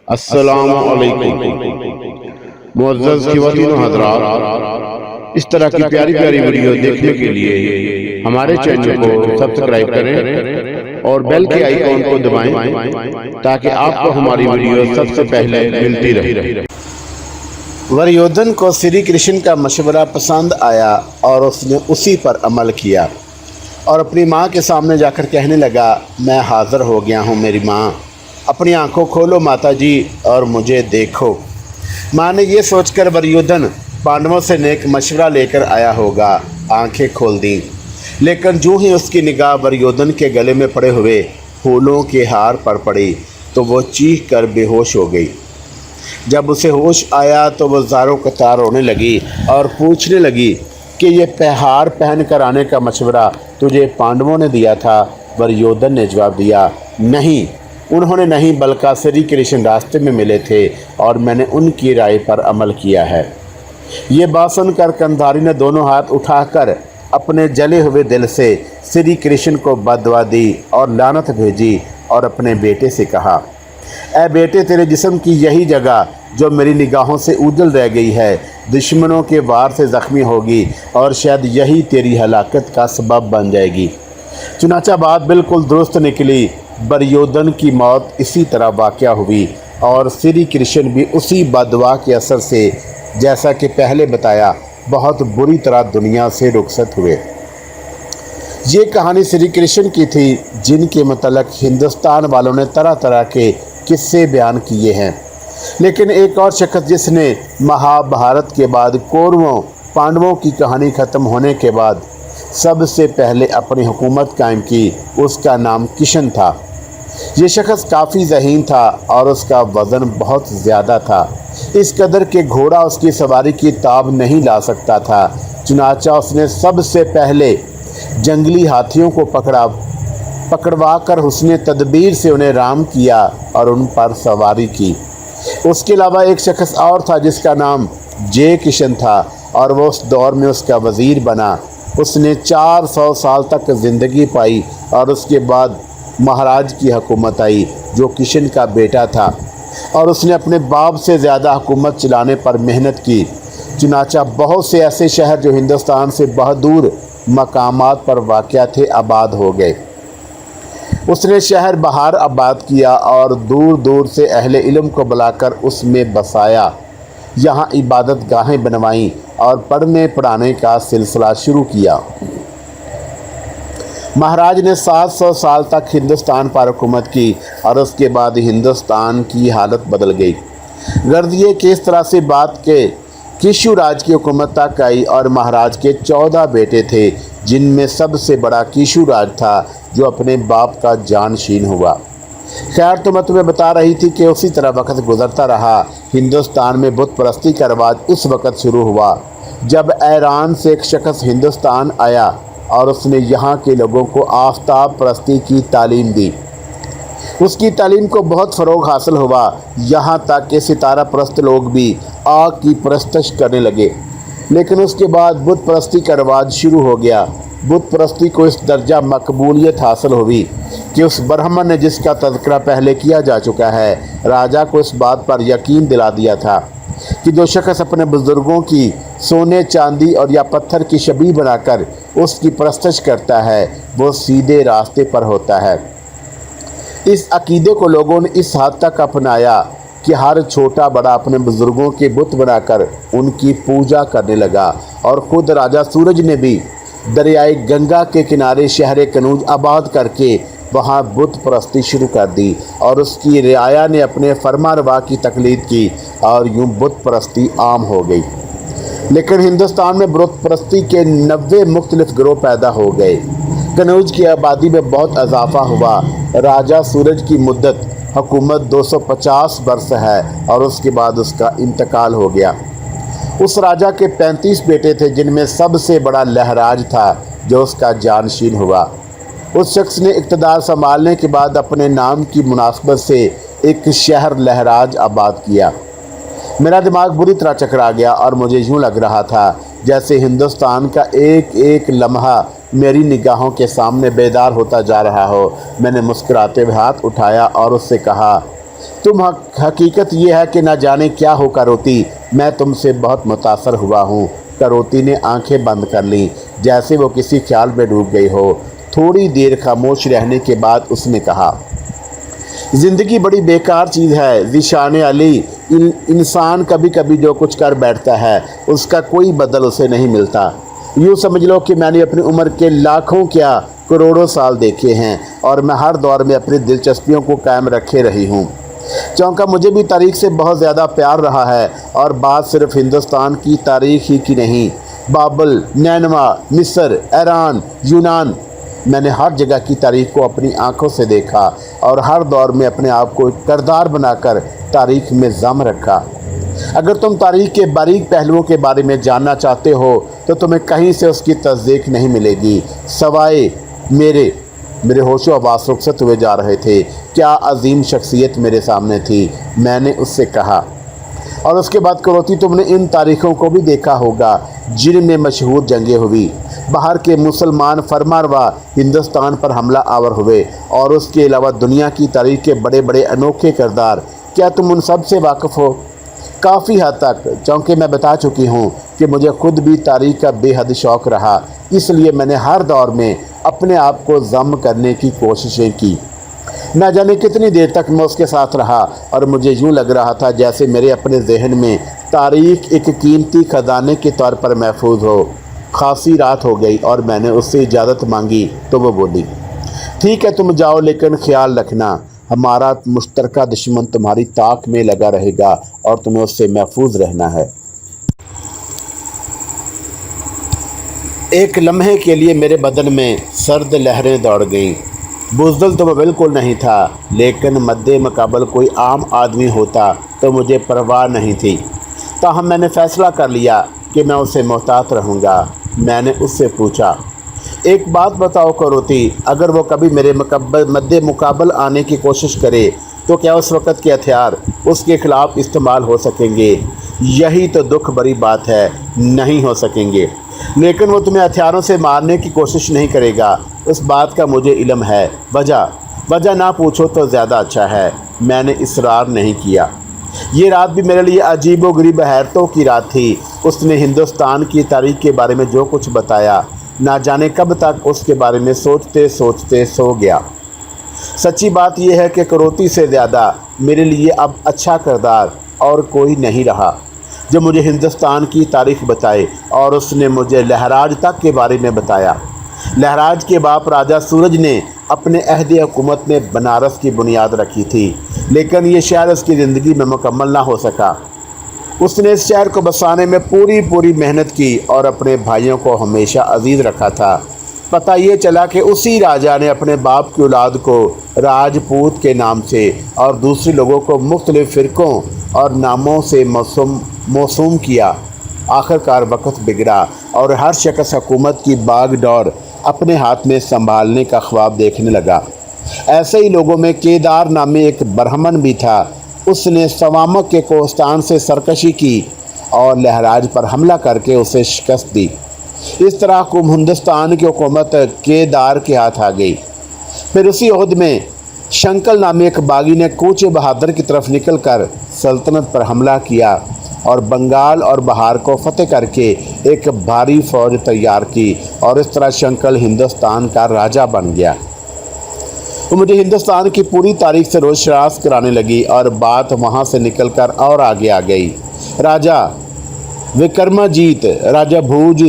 السلام علیکم معزز خواتین و حضرات، اس طرح کی پیاری پیاری ویڈیو دیکھنے کے لیے ہمارے چینل کو سبسکرائب کریں اور بیل کے آئیکن کو دبائیں تاکہ آپ کو ہماری ویڈیو سب سے پہلے ملتی رہے۔ وریودھن کو سری کرشن کا مشورہ پسند آیا اور اس نے اسی پر عمل کیا اور اپنی ماں کے سامنے جا کر کہنے لگا، میں حاضر ہو گیا ہوں میری ماں، اپنی آنکھوں کھولو ماتا جی اور مجھے دیکھو۔ ماں نے یہ سوچ کر وریودھن پانڈووں سے نیک مشورہ لے کر آیا ہوگا آنکھیں کھول دیں، لیکن جو ہی اس کی نگاہ وریودھن کے گلے میں پڑے ہوئے پھولوں کے ہار پر پڑی تو وہ چیخ کر بے ہوش ہو گئی۔ جب اسے ہوش آیا تو وہ زاروں قطار رونے لگی اور پوچھنے لگی کہ یہ ہار پہن کر آنے کا مشورہ تجھے پانڈووں نے دیا تھا؟ وریودھن نے جواب دیا، نہیں، انہوں نے نہیں، بلکہ سری کرشن راستے میں ملے تھے اور میں نے ان کی رائے پر عمل کیا ہے۔ یہ بات سن کر گندھاری نے دونوں ہاتھ اٹھا کر اپنے جلے ہوئے دل سے سری کرشن کو بد دعا دی اور لعنت بھیجی اور اپنے بیٹے سے کہا، اے بیٹے، تیرے جسم کی یہی جگہ جو میری نگاہوں سے اوجھل رہ گئی ہے دشمنوں کے وار سے زخمی ہوگی اور شاید یہی تیری ہلاکت کا سبب بن جائے گی۔ چنانچہ بات بالکل درست نکلی۔ وریودھن کی موت اسی طرح واقع ہوئی اور سری کرشن بھی اسی بد دعا کے اثر سے، جیسا کہ پہلے بتایا، بہت بری طرح دنیا سے رخصت ہوئے۔ یہ کہانی سری کرشن کی تھی، جن کے متعلق ہندوستان والوں نے طرح طرح کے قصے بیان کیے ہیں، لیکن ایک اور شخص جس نے مہابھارت کے بعد کوروں پانڈووں کی کہانی ختم ہونے کے بعد سب سے پہلے اپنی حکومت قائم کی، اس کا نام کشن تھا۔ یہ شخص کافی ذہین تھا اور اس کا وزن بہت زیادہ تھا، اس قدر کہ گھوڑا اس کی سواری کی تاب نہیں لا سکتا تھا۔ چنانچہ اس نے سب سے پہلے جنگلی ہاتھیوں کو پکڑوا کر حسن تدبیر سے انہیں رام کیا اور ان پر سواری کی۔ اس کے علاوہ ایک شخص اور تھا جس کا نام جے کشن تھا اور وہ اس دور میں اس کا وزیر بنا۔ اس نے 400 سال تک زندگی پائی اور اس کے بعد مہاراج کی حکومت آئی جو کشن کا بیٹا تھا، اور اس نے اپنے باپ سے زیادہ حکومت چلانے پر محنت کی۔ چنانچہ بہت سے ایسے شہر جو ہندوستان سے بہت دور مقامات پر واقع تھے آباد ہو گئے۔ اس نے شہر بہار آباد کیا اور دور دور سے اہل علم کو بلا کر اس میں بسایا، یہاں عبادت گاہیں بنوائیں اور پڑھنے پڑھانے کا سلسلہ شروع کیا۔ مہاراج نے 700 سال تک ہندوستان پر حکومت کی اور اس کے بعد ہندوستان کی حالت بدل گئی۔ غرض یہ کہ اس طرح سے بات کے کیشو راج کی حکومت تک آئی اور مہاراج کے 14 بیٹے تھے، جن میں سب سے بڑا کیشو راج تھا جو اپنے باپ کا جانشین ہوا۔ خیر، تو میں تمہیں بتا رہی تھی کہ اسی طرح وقت گزرتا رہا۔ ہندوستان میں بت پرستی کا رواج اس وقت شروع ہوا جب ایران سے ایک شخص ہندوستان آیا اور اس نے یہاں کے لوگوں کو آفتاب پرستی کی تعلیم دی۔ اس کی تعلیم کو بہت فروغ حاصل ہوا، یہاں تک کہ ستارہ پرست لوگ بھی آگ کی پرستش کرنے لگے۔ لیکن اس کے بعد بت پرستی کا رواج شروع ہو گیا۔ بت پرستی کو اس درجہ مقبولیت حاصل ہوئی کہ اس برہمن نے، جس کا تذکرہ پہلے کیا جا چکا ہے، راجا کو اس بات پر یقین دلا دیا تھا کہ جو شخص اپنے بزرگوں کی سونے، چاندی اور یا پتھر کی شبیہ بنا کر اس کی پرستش کرتا ہے وہ سیدھے راستے پر ہوتا ہے۔ اس عقیدے کو لوگوں نے اس حد تک اپنایا کہ ہر چھوٹا بڑا اپنے بزرگوں کے بت بنا کر ان کی پوجا کرنے لگا، اور خود راجا سورج نے بھی دریائے گنگا کے کنارے شہر کنوج آباد کر کے وہاں بت پرستی شروع کر دی، اور اس کی رعایا نے اپنے فرما روا کی تقلید کی اور یوں بت پرستی عام ہو گئی۔ لیکن ہندوستان میں بت پرستی کے 90 مختلف گروہ پیدا ہو گئے۔ کنوج کی آبادی میں بہت اضافہ ہوا۔ راجا سورج کی مدت حکومت 250 برس ہے اور اس کے بعد اس کا انتقال ہو گیا۔ اس راجا کے 35 بیٹے تھے، جن میں سب سے بڑا لہراج تھا جو اس کا جانشین ہوا۔ اس شخص نے اقتدار سنبھالنے کے بعد اپنے نام کی مناسبت سے ایک شہر لہراج آباد کیا۔ میرا دماغ بری طرح چکرا گیا اور مجھے یوں لگ رہا تھا جیسے ہندوستان کا ایک ایک لمحہ میری نگاہوں کے سامنے بیدار ہوتا جا رہا ہو۔ میں نے مسکراتے ہوئے ہاتھ اٹھایا اور اس سے کہا، हकीकत ये है कि न जाने क्या हो करोती, मैं तुमसे बहुत मुतासर हुआ हूँ। करोती ने आंखें बंद कर लीं, जैसे वो किसी ख्याल में डूब गई हो। थोड़ी देर खामोश रहने के बाद उसने कहा, ज़िंदगी बड़ी बेकार चीज़ है ज़ीशान अली। इंसान कभी कभी जो कुछ कर बैठता है उसका कोई बदल उसे नहीं मिलता। यूँ समझ लो कि मैंने अपनी उम्र के लाखों क्या करोड़ों साल देखे हैं और मैं हर दौर में अपनी दिलचस्पियों को कायम रखे रही हूँ। चूँकि मुझे भी तारीख़ से बहुत ज़्यादा प्यार रहा है, और बात सिर्फ हिंदुस्तान की तारीख़ ही की नहीं, बाबल, नैनवा, मिस्र, ईरान, यूनान, मैंने हर जगह की तारीख़ को अपनी आँखों से देखा और हर दौर में अपने आप को किरदार बनाकर तारीख़ में जम रखा। अगर तुम तारीख़ के बारीक पहलुओं के बारे में जानना चाहते हो तो तुम्हें कहीं से उसकी तस्दीक नहीं मिलेगी, सवाए मेरे होशो हवास रुखसत हुए जा रहे थे। क्या अजीम शख्सियत मेरे सामने थी, मैंने उससे कहा। और उसके बाद करोती, तुमने इन तारीख़ों को भी देखा होगा जिनमें मशहूर जंगें हुई, बाहर के मुसलमान फरमानवा हिंदुस्तान पर हमला आवर हुए, और उसके अलावा दुनिया की तारीख़ के बड़े बड़े अनोखे किरदार। क्या तुम उन सब से वाकिफ़ हो? काफ़ी हद तक, चूँकि मैं बता चुकी हूँ कि मुझे खुद भी तारीख़ का बेहद शौक़ रहा, इसलिए मैंने हर दौर में अपने आप को ज़म करने की कोशिशें की। न जाने कितनी देर तक मैं उसके साथ रहा और मुझे यूँ लग रहा था जैसे मेरे अपने जहन में तारीख़ एक कीमती ख़जाने के तौर पर महफूज हो। खासी रात हो गई और मैंने उससे इजाज़त मांगी तो वो बोली, ठीक है तुम जाओ, लेकिन ख्याल रखना हमारा मुश्तरका दुश्मन तुम्हारी ताक में लगा रहेगा और तुम्हें उससे महफूज रहना है। एक लम्हे के लिए मेरे बदन में सर्द लहरें दौड़ गईं। बुज़दिल तो मैं बिल्कुल नहीं था, लेकिन मद्दे मुकाबल कोई आम आदमी होता तो मुझे परवाह नहीं थी। ताहम मैंने फ़ैसला कर लिया कि मैं उससे मोहतात रहूँगा। मैंने उससे पूछा, एक बात बताओ करोती, अगर वो कभी मेरे मद्दे मुकाबल आने की कोशिश करे तो क्या उस वक़्त के हथियार उसके ख़िलाफ़ इस्तेमाल हो सकेंगे? यही तो दुख भरी बात है, नहीं हो सकेंगे। लेकिन वो तुम्हें हथियारों से मारने की कोशिश नहीं करेगा, उस बात का मुझे इल्म है। वजह ना पूछो तो ज़्यादा अच्छा है। मैंने इसरार नहीं किया। ये रात भी मेरे लिए अजीब व गरीब हैरतों की रात थी। उसने हिंदुस्तान की तारीख़ के बारे में जो कुछ बताया, ना जाने कब तक उसके बारे में सोचते सोचते सो गया। सच्ची बात यह है कि करोती से ज़्यादा मेरे लिए अब अच्छा किरदार और कोई नहीं रहा जो मुझे हिंदुस्तान की तारीख़ बताए, और उसने मुझे लहराज तक के बारे में बताया। लहराज के बाप राजा सूरज ने अपने अहद हुकूमत में बनारस की बुनियाद रखी थी, लेकिन ये शहर उसकी ज़िंदगी में मुकम्मल ना हो सका। उसने इस शहर को बसाने में पूरी मेहनत की और अपने भाइयों को हमेशा अजीज़ रखा था। पता ये चला कि उसी राजा ने अपने बाप की औलाद को राजपूत के नाम से और दूसरे लोगों को मुख्तलिफ़ फ़िरक़ों और नामों से मौसूम किया। आखिरकार वक्त बिगड़ा और हर शख्स हुकूमत की बागडोर अपने हाथ में संभालने का ख्वाब देखने लगा। ऐसे ही लोगों में केदार नामे एक ब्राह्मण भी था। उसने सवामक के कोस्तान से सरकशी की और लहराज पर हमला करके उसे शिकस्त दी। इस तरह हिंदुस्तान की हुकूमत केदार के हाथ आ गई। फिर उसी ओहद में शंकल नामे एक बागी ने कूच बहादुर की तरफ निकलकर सल्तनत पर हमला किया और बंगाल और बहार को फतेह करके एक भारी फौज तैयार की, और इस तरह शंकल हिंदुस्तान का राजा बन गया। तो मुझे हिंदुस्तान की पूरी तारीख से रोज़ शरास कराने लगी और बात वहाँ से निकलकर और आगे आ गई। राजा विक्रमाजीत, राजा भूज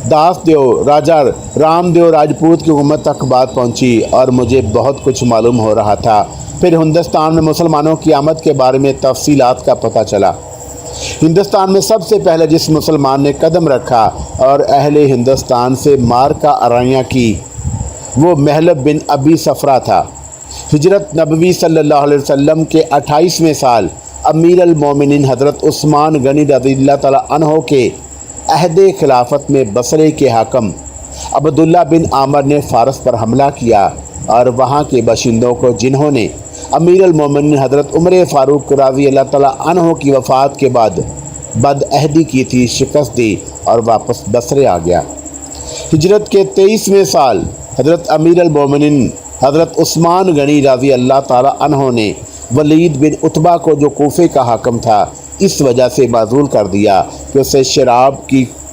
दासदेव, राजा रामदेव राजपूत की हुकूमत तक बात पहुँची और मुझे बहुत कुछ मालूम हो रहा था। फिर हिंदुस्तान में मुसलमानों की आमद के बारे में तफसीलात का पता चला। हिंदुस्तान में सबसे पहले जिस मुसलमान ने कदम रखा और अहले हिंदुस्तान से मार का आराइयाँ की, वो महलब बिन अबी सफ़रा था। हिजरत नबवी सल्लल्लाहु अलैहि वसल्लम के 28वें साल अमीर अल मोमिनीन हज़रत उस्मान गनी रज़ियल्लाहु तआला अन्हो के अहदे खिलाफत में बसरे के हाकम अब्दुल्ला बिन आमर ने फ़ारस पर हमला किया और वहाँ के बाशिंदों को, जिन्होंने अमीर अल मोमिनीन हज़रत उमर फ़ारूक रज़ियल्लाहु तआला अन्हो की वफ़ात के बाद बदअहदी की थी, शिकस्त दी और वापस बसरे आ गया। हिजरत के 23वें साल हज़रत अमीर अल मोमिनीन हज़रत उस्मान गनी रज़ियल्लाहु तआला अन्हो ने वलीद बिन उतबा को, जो कूफे का हाकम था, इस वजह से माजूल कर दिया कि उसे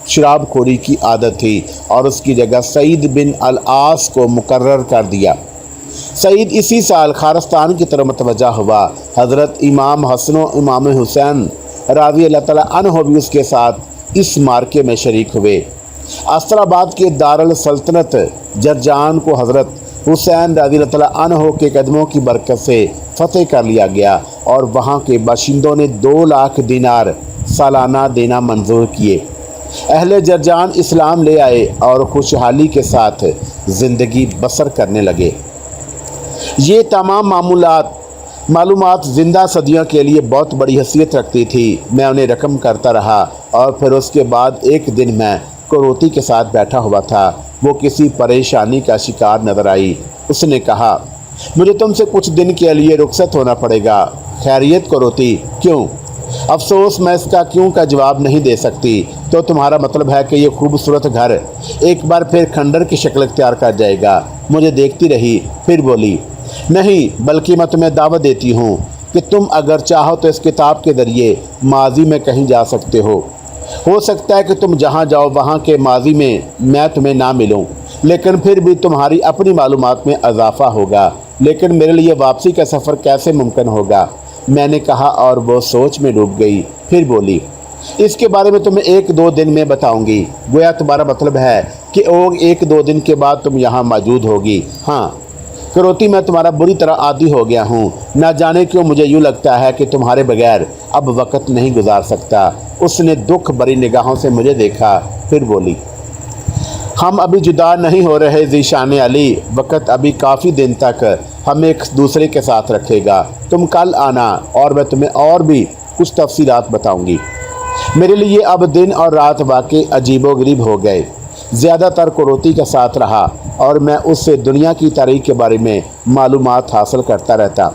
शराबखोरी की आदत थी और उसकी जगह सईद बिन अल आस को मुकर्रर कर दिया। सईद इसी साल खारस्तान की तरफ मतवज्जा हुआ। हज़रत इमाम हसन और इमाम हुसैन राज़ी अल्लाह तआला अन्हो भी उसके साथ इस मार्के में शरीक हुए। अस्त्राबाद के दारुल सल्तनत जरजान को हज़रत हुसैन राज़ी अल्लाह तआला अन्हो के कदमों की बरकत से फ़तेह कर लिया गया और वहाँ के बाशिंदों ने 2 लाख दिनार सालाना देना मंजूर किए। अहले जरजान इस्लाम ले आए और खुशहाली के साथ ज़िंदगी बसर करने लगे। ये तमाम मालूमात ज़िंदा सदियों के लिए बहुत बड़ी हैसियत रखती थी। मैं उन्हें रकम करता रहा और फिर उसके बाद एक दिन मैं करोती के साथ बैठा हुआ था। वो किसी परेशानी का शिकार नज़र आई। उसने कहा, मुझे तुमसे कुछ दिन के लिए रुखसत होना पड़ेगा। खैरियत करोती? क्यों? अफसोस, मैं इसका क्यों का जवाब नहीं दे सकती। तो तुम्हारा मतलब है कि ये खूबसूरत घर एक बार फिर खंडर की शक्ल इख्तियार कर जाएगा? मुझे देखती रही, फिर बोली, नहीं, बल्कि मैं तुम्हें दावत देती हूँ कि तुम अगर चाहो तो इस किताब के ज़रिए माजी में कहीं जा सकते हो सकता है कि तुम जहाँ जाओ वहाँ के माजी में मैं तुम्हें ना मिलूँ, लेकिन फिर भी तुम्हारी अपनी मालूमात में इजाफ़ा होगा। लेकिन मेरे लिए वापसी का सफ़र कैसे मुमकिन होगा? मैंने कहा और वो सोच में डूब गई। फिर बोली, इसके बारे में तुम्हें 1-2 दिन में बताऊंगी। गोया तुम्हारा मतलब है कि 1-2 दिन के बाद तुम यहाँ मौजूद होगी? हाँ करोती, मैं तुम्हारा बुरी तरह आदी हो गया हूँ। ना जाने क्यों मुझे यूँ लगता है कि तुम्हारे बगैर अब वक्त नहीं गुजार सकता। उसने दुख भरी निगाहों से मुझे देखा, फिर बोली, हम अभी जुदा नहीं हो रहे ज़ीशान अली। वक्त अभी काफ़ी दिन तक हमें एक दूसरे के साथ रखेगा। तुम कल आना और मैं तुम्हें और भी कुछ तफसीलात बताऊंगी। मेरे लिए अब दिन और रात वाकई अजीबोगरीब हो गए। ज़्यादातर करोती के साथ रहा और मैं उससे दुनिया की तारीख के बारे में मालूमात हासिल करता रहता।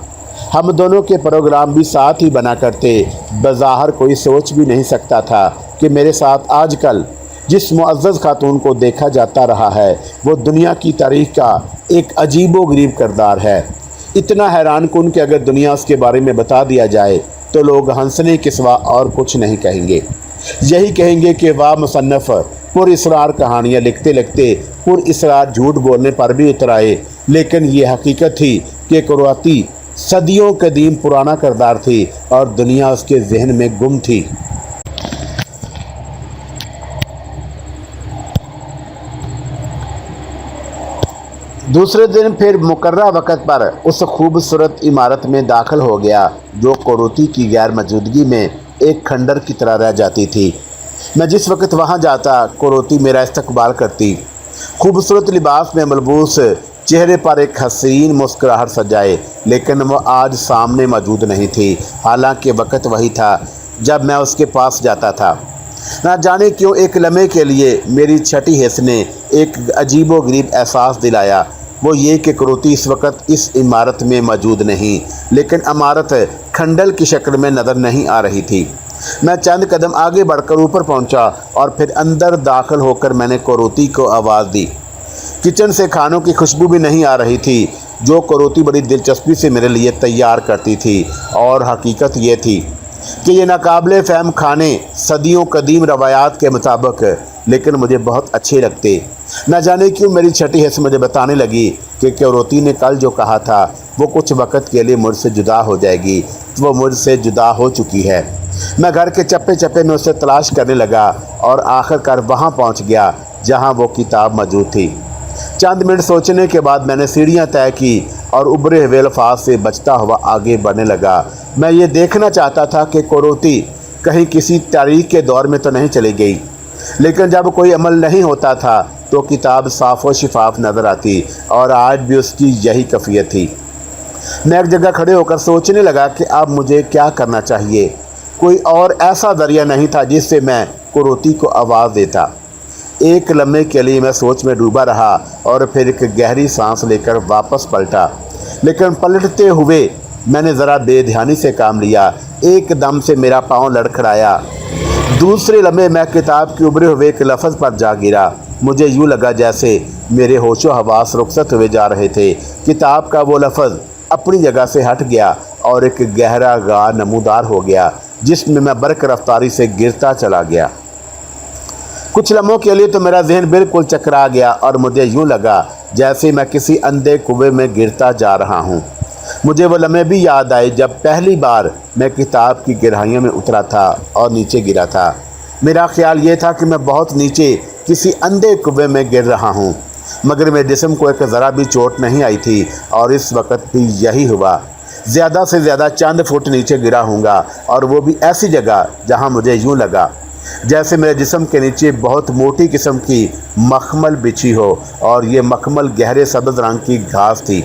हम दोनों के प्रोग्राम भी साथ ही बना करते। बज़ाहिर कोई सोच भी नहीं सकता था कि मेरे साथ आजकल जिस मुअज़्ज़ज़ खातून को देखा जाता रहा है वो दुनिया की तारीख का एक अजीबोगरीब किरदार है। इतना हैरान कुन कि अगर दुनिया उसके बारे में बता दिया जाए तो लोग हंसने के सिवा और कुछ नहीं कहेंगे। यही कहेंगे कि वाह मुसन्नफ़, पुरइसरार कहानियाँ लिखते लिखते पुरइसरार झूठ बोलने पर भी उतर आए। लेकिन ये हकीकत थी कि करोती सदियों कदीम पुराना किरदार थी और दुनिया उसके जहन में गुम थी। दूसरे दिन फिर मुकर्ररा वक़्त पर उस खूबसूरत इमारत में दाखिल हो गया जो करोती की गैर मौजूदगी में एक खंडर की तरह रह जाती थी। मैं जिस वक्त वहाँ जाता करोती मेरा इस्तकबाल करती। खूबसूरत लिबास में मलबूस, चेहरे पर एक हसीन मुस्कुराहट सजाए, लेकिन वो आज सामने मौजूद नहीं थी। हालांकि वक्त वही था जब मैं उसके पास जाता था। ना जाने क्यों एक लम्हे के लिए मेरी छठी हिस्स ने एक अजीबोगरीब एहसास दिलाया। वो ये कि करोती इस वक्त इस इमारत में मौजूद नहीं, लेकिन इमारत खंडल की शक्ल में नज़र नहीं आ रही थी। मैं चंद कदम आगे बढ़कर ऊपर पहुंचा और फिर अंदर दाखिल होकर मैंने करोती को आवाज़ दी। किचन से खानों की खुशबू भी नहीं आ रही थी जो करोती बड़ी दिलचस्पी से मेरे लिए तैयार करती थी। और हकीकत ये थी कि ये नाकाबिले फ़हम खाने सदियों कदीम रवायात के मुताबिक लेकिन मुझे बहुत अच्छे लगते। न जाने क्यों मेरी छठी हिस्स मुझे बताने लगी कि करोती ने कल जो कहा था वो कुछ वक्त के लिए मुझसे जुदा हो जाएगी। वो मुझसे जुदा हो चुकी है। मैं घर के चप्पे चप्पे में उसे तलाश करने लगा और आखिरकार वहाँ पहुँच गया जहाँ वो किताब मौजूद थी। चंद मिनट सोचने के बाद मैंने सीढ़ियाँ तय की और उभरे हुए अल्फाज से बचता हुआ आगे बढ़ने लगा। मैं ये देखना चाहता था कि करोती कहीं किसी तारीख के दौर में तो नहीं चली गई, लेकिन जब कोई अमल नहीं होता था तो किताब साफ़ व शिफाफ नज़र आती और आज भी उसकी यही कैफियत थी। मैं एक जगह खड़े होकर सोचने लगा कि अब मुझे क्या करना चाहिए। कोई और ऐसा ज़रिया नहीं था जिससे मैं करोती को आवाज़ देता। एक लम्हे के लिए मैं सोच में डूबा रहा और फिर एक गहरी सांस लेकर वापस पलटा, लेकिन पलटते हुए मैंने ज़रा बेध्यानी से काम लिया। एकदम से मेरा पाँव लड़खड़ाया। दूसरे लम्हे मैं किताब के उभरे हुए एक लफ्ज़ पर जा गिरा। मुझे यूँ लगा जैसे मेरे होशो हवास रुखसत हुए जा रहे थे। किताब का वो लफ्ज़ अपनी जगह से हट गया اور ایک گہرا غار نمودار ہو گیا جس میں میں برق رفتاری سے گرتا چلا گیا۔ کچھ لمحوں کے لیے تو میرا ذہن بالکل چکرا گیا اور مجھے یوں لگا جیسے میں کسی اندھے کنویں میں گرتا جا رہا ہوں۔ مجھے وہ لمحے بھی یاد آئے جب پہلی بار میں کتاب کی گہرائیوں میں اترا تھا اور نیچے گرا تھا۔ میرا خیال یہ تھا کہ میں بہت نیچے کسی اندھے کنویں میں گر رہا ہوں، مگر میرے جسم کو ایک ذرا بھی چوٹ نہیں آئی تھی، اور اس وقت بھی یہی ہوا۔ زیادہ سے زیادہ چند فٹ نیچے گرا ہوں گا، اور وہ بھی ایسی جگہ جہاں مجھے یوں لگا جیسے میرے جسم کے نیچے بہت موٹی قسم کی مخمل بچھی ہو، اور یہ مخمل گہرے سبز رنگ کی گھاس تھی۔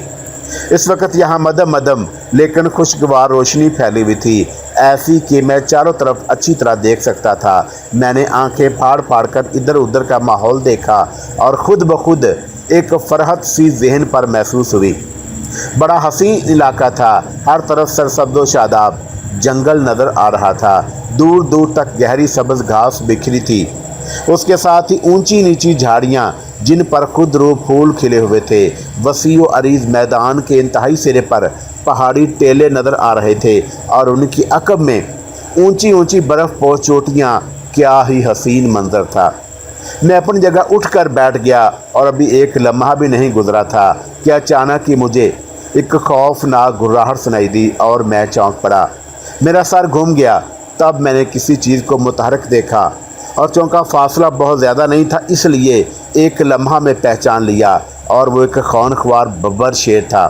اس وقت یہاں مدم مدم لیکن خوشگوار روشنی پھیلی ہوئی تھی، ایسی کہ میں چاروں طرف اچھی طرح دیکھ سکتا تھا۔ میں نے آنکھیں پھاڑ پھاڑ کر ادھر ادھر کا ماحول دیکھا، اور خود بخود ایک فرحت سی ذہن پر محسوس ہوئی۔ بڑا حسین علاقہ تھا، ہر طرف سرسبز و شاداب جنگل نظر آ رہا تھا، دور دور تک گہری سبز گھاس بکھری تھی، اس کے ساتھ ہی اونچی نیچی جھاڑیاں جن پر خود رو پھول کھلے ہوئے تھے۔ وسیع و عریض میدان کے انتہائی سرے پر پہاڑی ٹیلے نظر آ رہے تھے، اور ان کی عقب میں اونچی اونچی برف پوش چوٹیاں۔ کیا ہی حسین منظر تھا۔ میں اپنی جگہ اٹھ کر بیٹھ گیا، اور ابھی ایک لمحہ بھی نہیں گزرا تھا کہ اچانک ہی مجھے ایک خوفناک گھرراہٹ سنائی دی اور میں چونک پڑا۔ میرا سر گھوم گیا۔ تب میں نے کسی چیز کو متحرک دیکھا، اور چونکہ فاصلہ بہت زیادہ نہیں تھا، اس لیے ایک لمحہ میں پہچان لیا، اور وہ ایک خونخوار ببر شیر تھا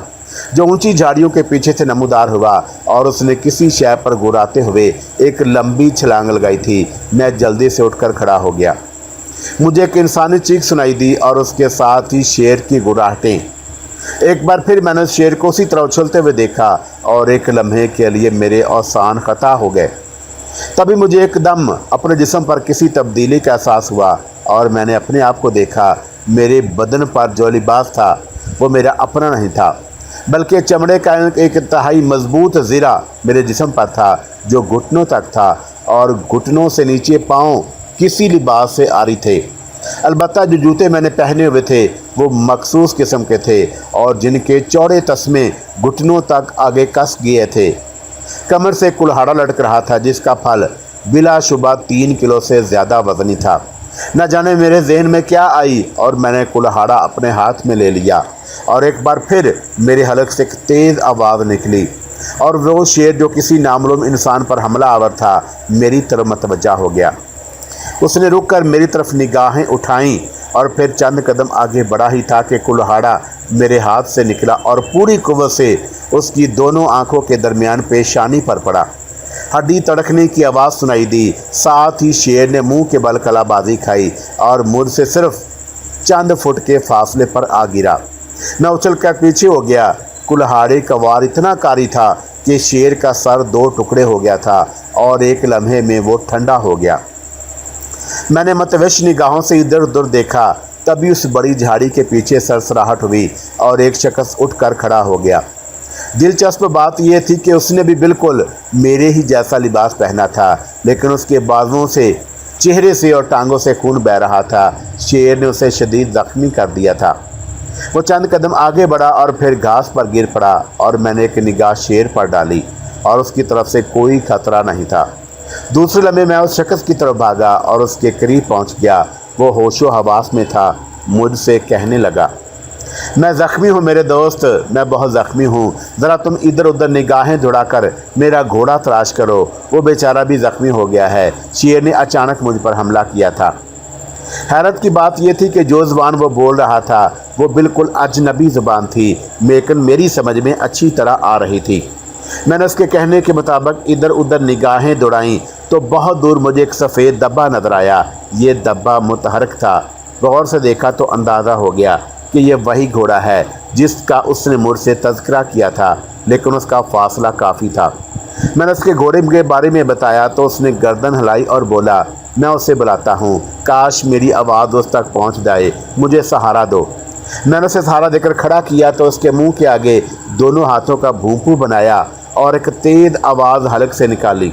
جو اونچی جھاڑیوں کے پیچھے سے نمودار ہوا، اور اس نے کسی شے پر گراتے ہوئے ایک لمبی چھلانگ لگائی تھی۔ میں جلدی سے اٹھ کر کھڑا ہو گیا۔ مجھے ایک انسانی چیخ سنائی دی، اور اس کے ساتھ ہی شیر کی گراہٹیں۔ ایک بار پھر میں نے اس شیر کو اسی طرح اچھلتے ہوئے دیکھا، اور ایک لمحے کے لیے میرے اوسان خطا ہو گئے۔ تبھی مجھے ایک دم اپنے جسم پر کسی تبدیلی کا احساس ہوا، اور میں نے اپنے آپ کو دیکھا۔ میرے بدن پر جو لباس تھا وہ میرا اپنا نہیں تھا، بلکہ چمڑے کا ایک انتہائی مضبوط زرہ میرے جسم پر تھا جو گھٹنوں تک تھا، اور گھٹنوں سے نیچے پاؤں کسی لباس سے آری تھے۔ البتہ جو جوتے میں نے پہنے ہوئے تھے وہ مخصوص قسم کے تھے، اور جن کے چوڑے تسمے گھٹنوں تک آگے کس گئے تھے۔ کمر سے کلہاڑا لٹک رہا تھا جس کا پھل بلا شبہ 3 کلو سے زیادہ وزنی تھا۔ نہ جانے میرے ذہن میں کیا آئی، اور میں نے کلہاڑا اپنے ہاتھ میں لے لیا، اور ایک بار پھر میرے حلق سے ایک تیز آواز نکلی، اور وہ شیر جو کسی نامعلوم انسان پر حملہ آور تھا میری طرف متوجہ ہو گیا۔ اس نے رک کر میری طرف نگاہیں اٹھائیں، اور پھر چند قدم آگے بڑھا ہی تھا کہ کلہاڑا میرے ہاتھ سے نکلا اور پوری قوت سے اس کی دونوں آنکھوں کے درمیان پیشانی پر پڑا۔ ہڈی تڑکنے کی آواز سنائی دی، ساتھ ہی شیر نے منہ کے بل کلا بازی کھائی اور مجھ سے صرف چند فٹ کے فاصلے پر آ گرا۔ میں اچھل کر پیچھے ہو گیا۔ کلہاڑے کا وار اتنا کاری تھا کہ شیر کا سر 2 ٹکڑے ہو گیا تھا، اور ایک لمحے میں وہ ٹھنڈا ہو گیا۔ میں نے متوش نگاہوں سے ادھر ادھر دیکھا، تبھی اس بڑی جھاڑی کے پیچھے سرسراہٹ ہوئی اور ایک شخص اٹھ کر کھڑا ہو گیا۔ دلچسپ بات یہ تھی کہ اس نے بھی بالکل میرے ہی جیسا لباس پہنا تھا، لیکن اس کے بازوؤں سے، چہرے سے اور ٹانگوں سے خون بہہ رہا تھا۔ شیر نے اسے شدید زخمی کر دیا تھا۔ وہ چند قدم آگے بڑھا اور پھر گھاس پر گر پڑا، اور میں نے ایک نگاہ شیر پر ڈالی، اور اس کی طرف سے کوئی خطرہ نہیں تھا۔ دوسرے لمحے میں اس شخص کی طرف بھاگا اور اس کے قریب پہنچ گیا۔ وہ ہوش و حواس میں تھا۔ مجھ سے کہنے لگا، میں زخمی ہوں میرے دوست، میں بہت زخمی ہوں، ذرا تم ادھر ادھر نگاہیں دوڑا کر میرا گھوڑا تلاش کرو، وہ بیچارہ بھی زخمی ہو گیا ہے۔ شیر نے اچانک مجھ پر حملہ کیا تھا۔ حیرت کی بات یہ تھی کہ جو زبان وہ بول رہا تھا وہ بالکل اجنبی زبان تھی، لیکن میری سمجھ میں اچھی طرح آ رہی تھی۔ میں نے اس کے کہنے کے مطابق ادھر ادھر نگاہیں دوڑائیں تو بہت دور مجھے ایک سفید ڈبہ نظر آیا۔ یہ ڈبہ متحرک تھا۔ غور سے دیکھا تو اندازہ ہو گیا کہ یہ وہی گھوڑا ہے جس کا اس نے مجھ سے تذکرہ کیا تھا، لیکن اس کا فاصلہ کافی تھا۔ میں نے اس کے گھوڑے کے بارے میں بتایا تو اس نے گردن ہلائی اور بولا، میں اسے بلاتا ہوں، کاش میری آواز اس تک پہنچ جائے، مجھے سہارا دو۔ میں نے اسے سہارا دے کر کھڑا کیا تو اس کے منہ کے آگے دونوں ہاتھوں کا بھونپو بنایا اور ایک تیز آواز حلق سے نکالی۔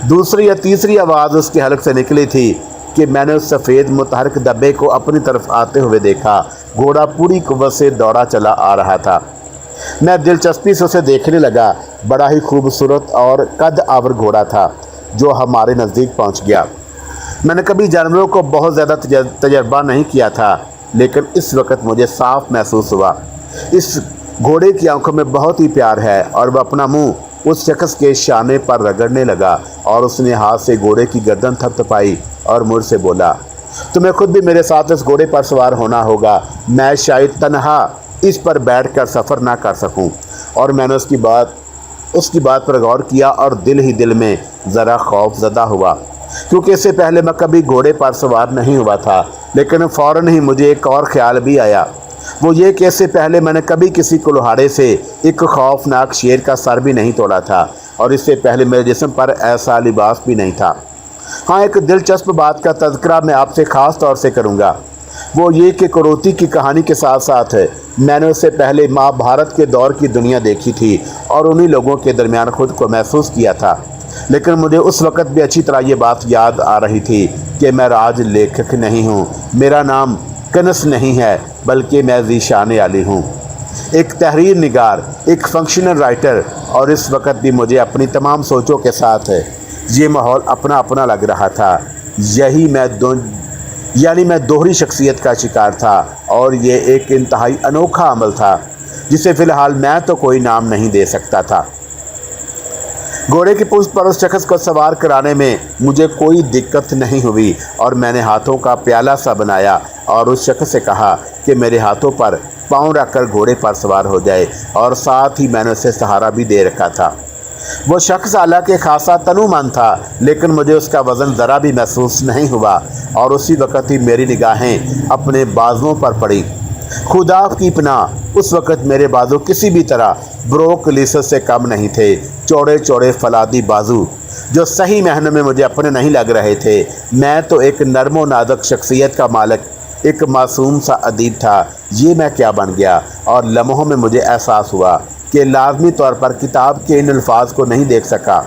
دوسری یا تیسری آواز اس کے حلق سے نکلی تھی کہ میں نے اس سفید متحرک ڈبے کو اپنی طرف آتے ہوئے دیکھا۔ گھوڑا پوری قوت سے دوڑا چلا آ رہا تھا۔ میں دلچسپی سے اسے دیکھنے لگا۔ बड़ा ही खूबसूरत और कद आवर घोड़ा था जो हमारे नज़दीक पहुंच गया। मैंने कभी जानवरों को बहुत ज़्यादा तजर्बा नहीं किया था, लेकिन इस वक्त मुझे साफ महसूस हुआ इस घोड़े की आंखों में बहुत ही प्यार है। और वह अपना मुंह उस शख्स के शाने पर रगड़ने लगा और उसने हाथ से घोड़े की गर्दन थपथपाई और मुझसे बोला, तुम्हें खुद भी मेरे साथ इस घोड़े पर सवार होना होगा, मैं शायद तन्हा इस पर बैठकर सफ़र ना कर सकूं। और मैंने उसकी बात पर गौर किया और दिल ही दिल में ज़रा खौफज़दा हुआ, क्योंकि इससे पहले मैं कभी घोड़े पर सवार नहीं हुआ था। लेकिन फ़ौरन ही मुझे एक और ख्याल भी आया, वो ये कि इससे पहले मैंने कभी किसी कुल्हाड़े से एक खौफनाक शेर का सर भी नहीं तोड़ा था, और इससे पहले मेरे जिस्म पर ऐसा लिबास भी नहीं था। हाँ, एक दिलचस्प बात का तज़किरा मैं आपसे ख़ास तौर से करूँगा, वो ये कि करोती की कहानी के साथ साथ मैंने उससे पहले महाभारत के दौर की दुनिया देखी थी और उन्हीं लोगों के दरमियान खुद को महसूस किया था। लेकिन मुझे उस वक़्त भी अच्छी तरह ये बात याद आ रही थी कि मैं राज लेखक नहीं हूँ, मेरा नाम कनस नहीं है, बल्कि मैं ज़ीशान अली हूँ, एक तहरीर निगार, एक फंक्शनल राइटर। और इस वक्त भी मुझे अपनी तमाम सोचों के साथ ये माहौल अपना अपना लग रहा था। मैं दोहरी शख्सियत का शिकार था, और ये एक इंतहाई अनोखा अमल था जिसे फ़िलहाल मैं तो कोई नाम नहीं दे सकता था। घोड़े की पूंछ पर उस शख्स को सवार कराने में मुझे कोई दिक्कत नहीं हुई, और मैंने हाथों का प्याला सा बनाया और उस शख्स से कहा कि मेरे हाथों पर पाँव रखकर घोड़े पर सवार हो जाए, और साथ ही मैंने उसे सहारा भी दे रखा था। वो शख्स हालांकि खासा तनुमंद था, लेकिन मुझे उसका वज़न ज़रा भी महसूस नहीं हुआ, और उसी वक़्त ही मेरी निगाहें अपने बाजुओं पर पड़ी। खुदा की पनाह, उस वक़्त मेरे बाजू किसी भी तरह ब्रोकलिसस से कम नहीं थे। चौड़े चौड़े फलादी बाजू जो सही मायने में मुझे अपने नहीं लग रहे थे। मैं तो एक नरमो नाजुक शख्सियत का मालिक, एक मासूम सा अदीब था। ये मैं क्या बन गया? और लम्हों में मुझे एहसास हुआ कि लाजमी तौर पर किताब के इन अल्फाज को नहीं देख सका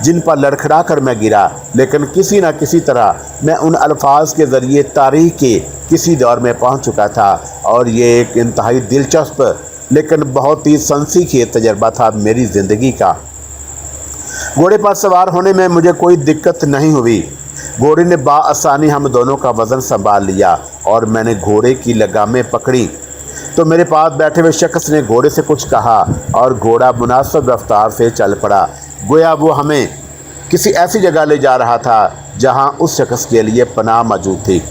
जिन पर लड़खड़ा कर मैं गिरा, लेकिन किसी न किसी तरह मैं उन अल्फाज के ज़रिए तारीख़ के किसी दौर में पहुंच चुका था। और ये एक इंतहाई दिलचस्प लेकिन बहुत ही सनसीखेज़ तजर्बा था मेरी ज़िंदगी का। घोड़े पर सवार होने में मुझे कोई दिक्कत नहीं हुई। घोड़े ने बाआसानी हम दोनों का वज़न संभाल लिया, और मैंने घोड़े की लगामें पकड़ी तो मेरे पास बैठे हुए शख्स ने घोड़े से कुछ कहा, और घोड़ा मुनासिब रफ्तार से चल पड़ा, गोया वो हमें किसी ऐसी जगह ले जा रहा था जहां उस शख्स के लिए पनाह मौजूद थी।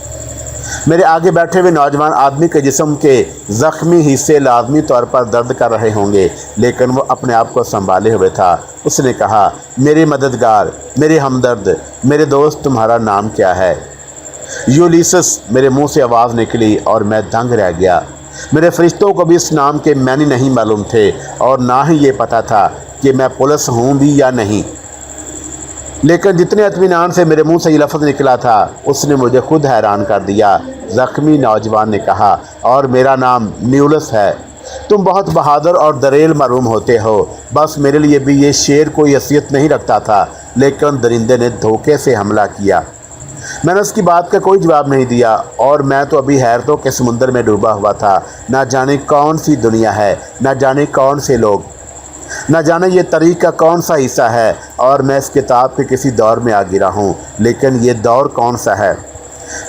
मेरे आगे बैठे हुए नौजवान आदमी के जिस्म के ज़ख्मी हिस्से लाजमी तौर पर दर्द कर रहे होंगे, लेकिन वो अपने आप को संभाले हुए था। उसने कहा, मेरे मददगार, मेरे हमदर्द, मेरे दोस्त, तुम्हारा नाम क्या है? यूलिसस, मेरे मुंह से आवाज़ निकली और मैं दंग रह गया। मेरे फरिश्तों को भी इस नाम के मैनी नहीं मालूम थे, और ना ही ये पता था कि मैं पुलिस हूँ भी या नहीं। लेकिन जितने इत्मीनान से मेरे मुंह से ये लफ्ज़ निकला था, उसने मुझे खुद हैरान कर दिया। ज़ख्मी नौजवान ने कहा, और मेरा नाम न्यूलस है। तुम बहुत बहादुर और दरेल मालूम होते हो। बस मेरे लिए भी ये शेर कोई हैसियत नहीं रखता था, लेकिन दरिंदे ने धोखे से हमला किया। मैंने उसकी बात का कोई जवाब नहीं दिया, और मैं तो अभी हैरतों के समुंदर में डूबा हुआ था। ना जाने कौन सी दुनिया है, ना जाने कौन से लोग, न जाने ये तारीख़ का कौन सा हिस्सा है, और मैं इस किताब के किसी दौर में आ गिरा हूँ, लेकिन ये दौर कौन सा है?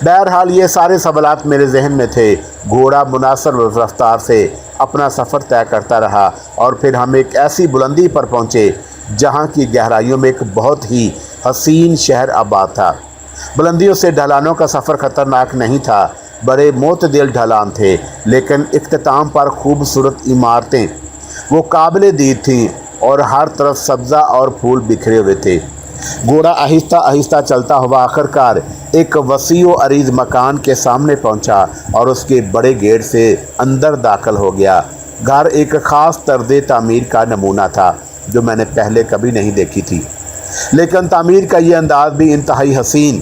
बहरहाल ये सारे सवालात मेरे जहन में थे। घोड़ा मुनासिब रफ्तार से अपना सफ़र तय करता रहा, और फिर हम एक ऐसी बुलंदी पर पहुँचे जहाँ की गहराइयों में एक बहुत ही हसीन शहर आबाद था। बुलंदियों से ढलानों का सफ़र ख़तरनाक नहीं था, बड़े मोतदिल ढलान थे, लेकिन इख्तिताम पर खूबसूरत इमारतें वो काबिल दीद थीं, और हर तरफ सब्ज़ा और फूल बिखरे हुए थे। घोड़ा आहिस्ता आहिस्ता चलता हुआ आखिरकार एक वसीओ अरीज़ मकान के सामने पहुंचा, और उसके बड़े गेट से अंदर दाखिल हो गया। घर एक ख़ास तर्ज़ तामीर का नमूना था जो मैंने पहले कभी नहीं देखी थी, लेकिन तामीर का ये अंदाज़ भी इंतहाई हसीन।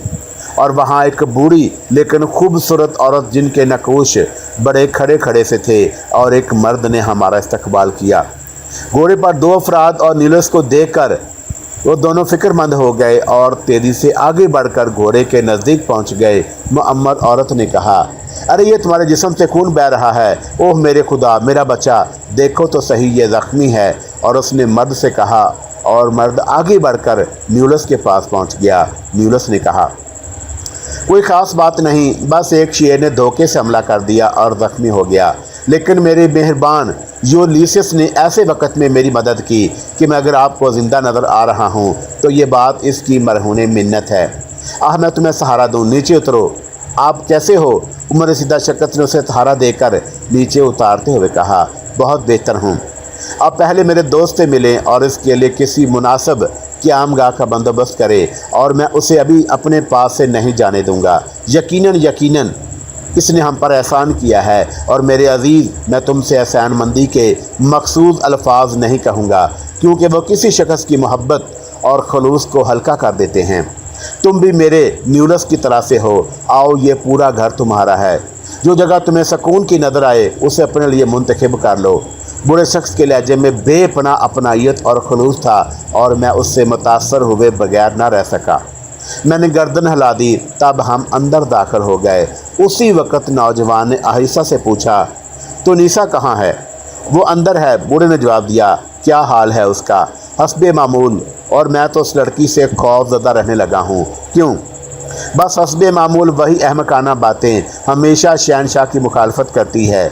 और वहाँ एक बूढ़ी लेकिन खूबसूरत औरत जिनके नकूश बड़े खड़े खड़े से थे, और एक मर्द ने हमारा इस्तकबाल किया। घोड़े पर दो अफराद और नीलस को देखकर वो दोनों फिक्रमंद हो गए और तेज़ी से आगे बढ़कर घोड़े के नज़दीक पहुंच गए। मुअम्मर औरत ने कहा, अरे ये तुम्हारे जिस्म से खून बह रहा है। ओह मेरे खुदा, मेरा बच्चा, देखो तो सही, ये ज़ख्मी है। اور اس نے مرد سے کہا اور مرد آگے بڑھ کر نیولس کے پاس پہنچ گیا۔ نیولس نے کہا کوئی خاص بات نہیں، بس ایک شیر نے دھوکے سے حملہ کر دیا اور زخمی ہو گیا، لیکن میرے مہربان یولیسس نے ایسے وقت میں میری مدد کی کہ میں اگر آپ کو زندہ نظر آ رہا ہوں تو یہ بات اس کی مرہون منت ہے۔ میں تمہیں سہارا دوں، نیچے اترو۔ آپ کیسے ہو؟ عمر رسیدہ شخص نے اسے سہارا دے کر نیچے اتارتے ہوئے کہا بہت بہتر ہوں۔ آپ پہلے میرے دوست سے ملیں اور اس کے لیے کسی مناسب قیام گاہ کا بندوبست کرے، اور میں اسے ابھی اپنے پاس سے نہیں جانے دوں گا۔ یقیناً اس نے ہم پر احسان کیا ہے، اور میرے عزیز میں تم سے احسان مندی کے مخصوص الفاظ نہیں کہوں گا، کیونکہ وہ کسی شخص کی محبت اور خلوص کو ہلکا کر دیتے ہیں۔ تم بھی میرے نیولس کی طرح سے ہو، آؤ یہ پورا گھر تمہارا ہے، جو جگہ تمہیں سکون کی نظر آئے اسے اپنے لیے منتخب کر لو۔ بوڑھے شخص کے لہجے میں بے پناہ اپنائیت اور خلوص تھا، اور میں اس سے متاثر ہوئے بغیر نہ رہ سکا۔ میں نے گردن ہلا دی، تب ہم اندر داخل ہو گئے۔ اسی وقت نوجوان نے آہستہ سے پوچھا تو نیسا کہاں ہے؟ وہ اندر ہے، بوڑھے نے جواب دیا۔ کیا حال ہے اس کا؟ حسب معمول، اور میں تو اس لڑکی سے خوف زدہ رہنے لگا ہوں۔ کیوں؟ بس حسب معمول وہی احمقانہ باتیں، ہمیشہ شہنشاہ کی مخالفت کرتی ہے۔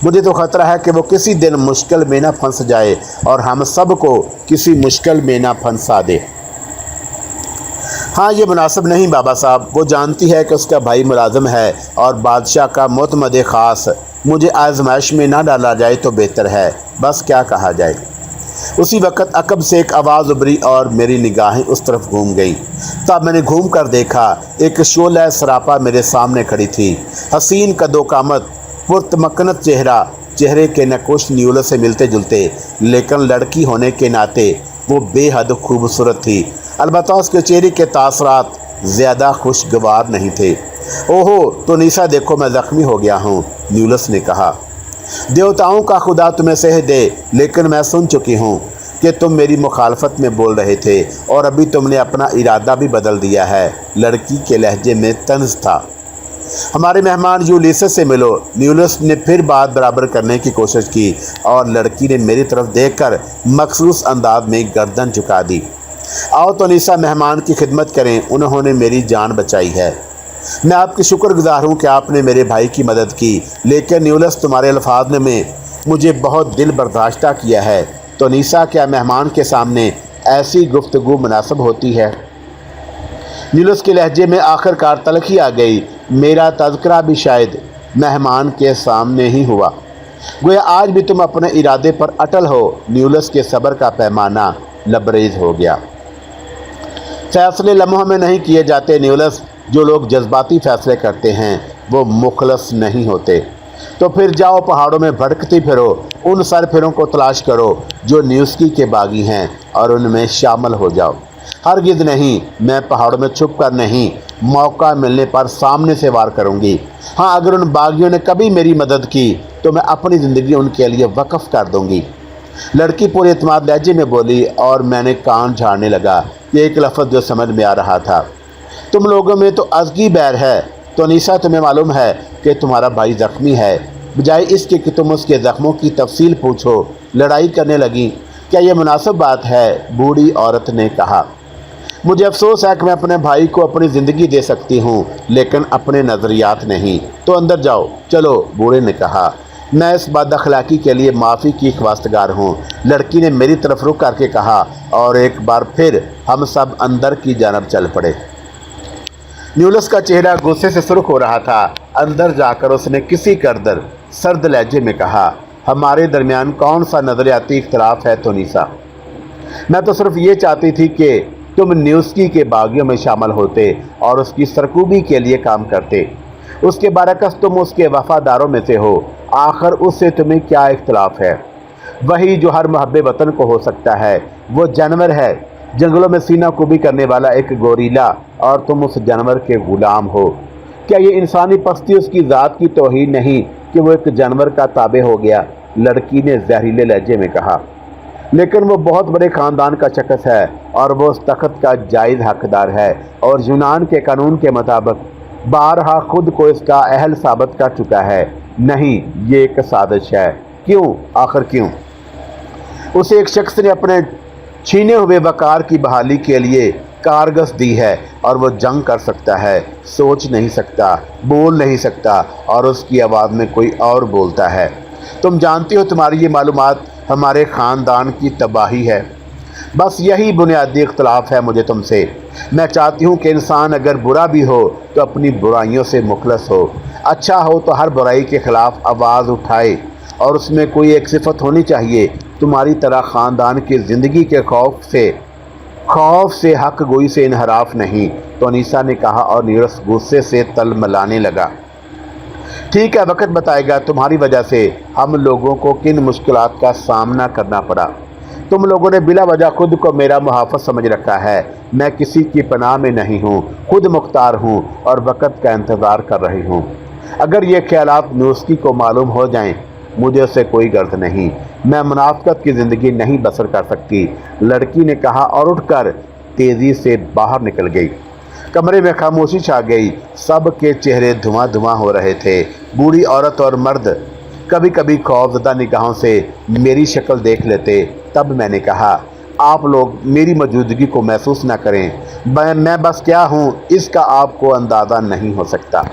مجھے تو خطرہ ہے کہ وہ کسی دن مشکل میں نہ پھنس جائے اور ہم سب کو کسی مشکل میں نہ پھنسا دے۔ ہاں یہ مناسب نہیں بابا صاحب، وہ جانتی ہے کہ اس کا بھائی ملازم ہے اور بادشاہ کا معتمد خاص، مجھے آزمائش میں نہ ڈالا جائے تو بہتر ہے، بس کیا کہا جائے۔ اسی وقت عقب سے ایک آواز ابھری اور میری نگاہیں اس طرف گھوم گئی۔ تب میں نے گھوم کر دیکھا، ایک شعلہ سراپا میرے سامنے کھڑی تھی، حسین قد و قامت، پرتمکنت چہرے کے نقوش نیولس سے ملتے جلتے، لیکن لڑکی ہونے کے ناطے وہ بے حد خوبصورت تھی۔ البتہ اس کے چہرے کے تاثرات زیادہ خوشگوار نہیں تھے۔ اوہو تو نیسا دیکھو میں زخمی ہو گیا ہوں، نیولس نے کہا۔ دیوتاؤں کا خدا تمہیں صحت دے، لیکن میں سن چکی ہوں کہ تم میری مخالفت میں بول رہے تھے، اور ابھی تم نے اپنا ارادہ بھی بدل دیا ہے۔ لڑکی کے لہجے میں طنز تھا۔ ہمارے مہمان یولیسس سے ملو۔ نیولس نے پھر بات برابر کرنے کی کوشش کی، اور لڑکی نے میری طرف دیکھ کر مخصوص انداز میں گردن جھکا دی۔ آؤ تو نیسا مہمان کی خدمت کریں، انہوں نے میری جان بچائی ہے۔ میں آپ کی شکر گزار ہوں کہ آپ نے میرے بھائی کی مدد کی، لیکن نیولس تمہارے الفاظ نے مجھے بہت دل برداشتہ کیا ہے۔ تو نیسا کیا مہمان کے سامنے ایسی گفتگو مناسب ہوتی ہے؟ نیولس کے لہجے میں آخر کار تلخی آ گئی۔ میرا تذکرہ بھی شاید مہمان کے سامنے ہی ہوا، گویا آج بھی تم اپنے ارادے پر اٹل ہو۔ نیولس کے صبر کا پیمانہ لبریز ہو گیا۔ فیصلے لمحوں میں نہیں کیے جاتے نیولس، جو لوگ جذباتی فیصلے کرتے ہیں وہ مخلص نہیں ہوتے۔ تو پھر جاؤ پہاڑوں میں بھٹکتی پھرو، ان سر پھروں کو تلاش کرو جو نیوسکی کے باغی ہیں، اور ان میں شامل ہو جاؤ۔ ہرگز نہیں، میں پہاڑوں میں چھپ کر نہیں، موقع ملنے پر سامنے سے وار کروں گی۔ ہاں اگر ان باغیوں نے کبھی میری مدد کی تو میں اپنی زندگی ان کے لیے وقف کر دوں گی۔ لڑکی پورے اعتماد لہجے میں بولی، اور میں نے کان جھاڑنے لگا۔ یہ ایک لفظ جو سمجھ میں آ رہا تھا، تم لوگوں میں تو ازگی بیر ہے۔ تو نیسا تمہیں معلوم ہے کہ تمہارا بھائی زخمی ہے، بجائے اس کے کہ تم اس کے زخموں کی تفصیل پوچھو لڑائی کرنے لگی۔ کیا یہ مناسب بات ہے؟ بوڑھی عورت نے کہا۔ مجھے افسوس ہے کہ میں اپنے بھائی کو اپنی زندگی دے سکتی ہوں، لیکن اپنے نظریات نہیں۔ تو اندر جاؤ، چلو، بوڑھے نے کہا۔ میں اس بد اخلاقی کے لیے معافی کی خواستگار ہوں، لڑکی نے میری طرف رخ کر کے کہا، اور ایک بار پھر ہم سب اندر کی جانب چل پڑے۔ نیولس کا چہرہ غصے سے سرخ ہو رہا تھا۔ اندر جا کر اس نے کسی کردر سرد لہجے میں کہا، ہمارے درمیان کون سا نظریاتی اختلاف ہے تو نیسا؟ میں تو صرف یہ چاہتی تھی کہ تم نیوسکی کے باغیوں میں شامل ہوتے اور اس کی سرکوبی کے لیے کام کرتے۔ اس کے برعکس تم اس کے وفاداروں میں سے ہو۔ آخر اس سے تمہیں کیا اختلاف ہے؟ وہی جو ہر محب وطن کو ہو سکتا ہے۔ وہ جانور ہے، جنگلوں میں سینہ کوبی کرنے والا ایک گوریلا، اور تم اس جانور کے غلام ہو۔ کیا یہ انسانی پستی اس کی ذات کی توہین نہیں کہ وہ ایک جانور کا تابع ہو گیا؟ لڑکی نے زہریلے لہجے میں کہا۔ لیکن وہ بہت بڑے خاندان کا شخص ہے، اور وہ اس تخت کا جائز حقدار ہے، اور یونان کے قانون کے مطابق بارہا خود کو اس کا اہل ثابت کر چکا ہے۔ نہیں، یہ ایک سازش ہے۔ کیوں؟ آخر کیوں؟ उसे एक शख्स ने अपने छीने हुए वकार की बहाली के लिए कारगस दी है और वो जंग कर सकता है, सोच नहीं सकता, बोल नहीं सकता और उसकी आवाज़ में कोई और बोलता है। तुम जानती हो तुम्हारी ये मालूमात हमारे ख़ानदान की तबाही है। बस यही बुनियादी इख्तलाफ है मुझे तुमसे। मैं चाहती हूँ कि इंसान अगर बुरा भी हो तो अपनी बुराइयों से मुखलस हो, अच्छा हो तो हर बुराई के ख़िलाफ़ आवाज़ उठाए और उसमें कोई एक सिफत होनी चाहिए, तुम्हारी तरह ख़ानदान की ज़िंदगी के खौफ से हक गोई से इनहराफ नहीं। तो अनीसा ने कहा और नीरस गुस्से से तलमलाने लगा। ठीक है, वक्त बताएगा तुम्हारी वजह से हम लोगों को किन मुश्किलात का सामना करना पड़ा। तुम लोगों ने बिला वजह खुद को मेरा मुहाफ़िज़ समझ रखा है। मैं किसी की पनाह में नहीं हूँ, खुद मुख्तार हूँ और वक्त का इंतज़ार कर रही हूँ। अगर ये ख्यालात नूस्की को मालूम हो जाएं, मुझे उससे कोई गर्द नहीं। मैं मुनाफ़िक़त की ज़िंदगी नहीं बसर कर सकती, लड़की ने कहा और उठकर तेज़ी से बाहर निकल गई। कमरे में खामोशी छा गई। सब के चेहरे धुआं धुआं हो रहे थे। बूढ़ी औरत और मर्द कभी कभी खौफज़दा निगाहों से मेरी शक्ल देख लेते। तब मैंने कहा, आप लोग मेरी मौजूदगी को महसूस न करें। मैं बस क्या हूँ इसका आपको अंदाज़ा नहीं हो सकता।